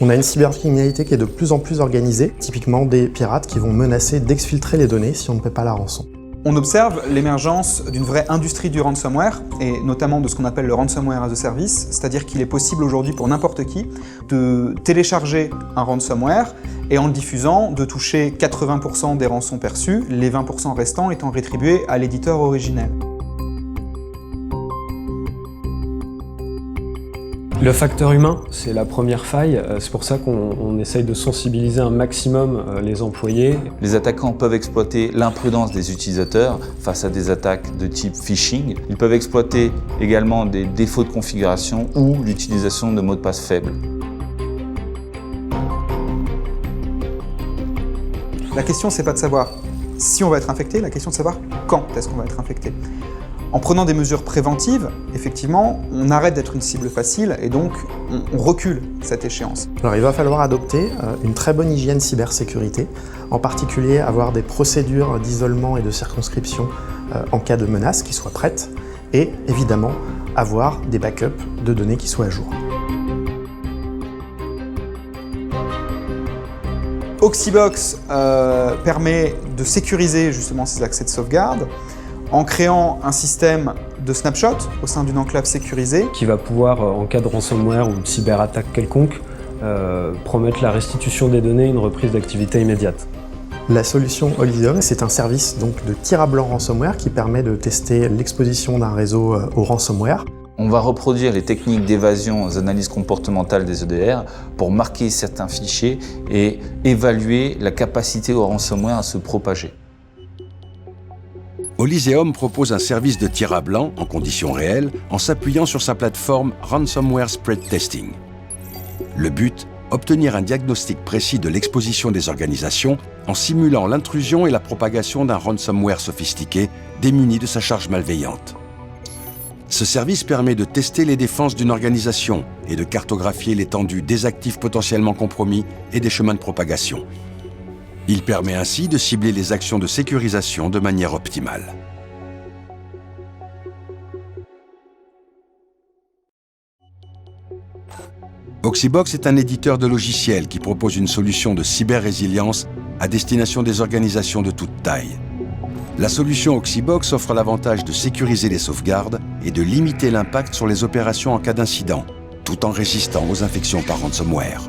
On a une cybercriminalité qui est de plus en plus organisée, typiquement des pirates qui vont menacer d'exfiltrer les données si on ne paie pas la rançon. On observe l'émergence d'une vraie industrie du ransomware, et notamment de ce qu'on appelle le ransomware as a service, c'est-à-dire qu'il est possible aujourd'hui pour n'importe qui de télécharger un ransomware et en le diffusant, de toucher 80% des rançons perçues, les 20% restants étant rétribués à l'éditeur originel. Le facteur humain, c'est la première faille. C'est pour ça qu'on essaye de sensibiliser un maximum les employés. Les attaquants peuvent exploiter l'imprudence des utilisateurs face à des attaques de type phishing. Ils peuvent exploiter également des défauts de configuration ou l'utilisation de mots de passe faibles. La question, c'est pas de savoir si on va être infecté, la question, c'est de savoir quand est-ce qu'on va être infecté. En prenant des mesures préventives, effectivement, on arrête d'être une cible facile et donc on recule cette échéance. Alors il va falloir adopter une très bonne hygiène cybersécurité, en particulier avoir des procédures d'isolement et de circonscription en cas de menace qui soient prêtes et évidemment avoir des backups de données qui soient à jour. Oxybox permet de sécuriser justement ces accès de sauvegarde en créant un système de snapshot au sein d'une enclave sécurisée. Qui va pouvoir, en cas de ransomware ou de cyberattaque quelconque, promettre la restitution des données et une reprise d'activité immédiate. La solution Holysium, c'est un service donc de tir à blanc ransomware qui permet de tester l'exposition d'un réseau au ransomware. On va reproduire les techniques d'évasion aux analyses comportementales des EDR pour marquer certains fichiers et évaluer la capacité au ransomware à se propager. Holysium propose un service de tir à blanc en conditions réelles en s'appuyant sur sa plateforme Ransomware Spread Testing. Le but, obtenir un diagnostic précis de l'exposition des organisations en simulant l'intrusion et la propagation d'un ransomware sophistiqué démuni de sa charge malveillante. Ce service permet de tester les défenses d'une organisation et de cartographier l'étendue des actifs potentiellement compromis et des chemins de propagation. Il permet ainsi de cibler les actions de sécurisation de manière optimale. Oxybox est un éditeur de logiciels qui propose une solution de cyber-résilience à destination des organisations de toute taille. La solution Oxybox offre l'avantage de sécuriser les sauvegardes et de limiter l'impact sur les opérations en cas d'incident, tout en résistant aux infections par ransomware.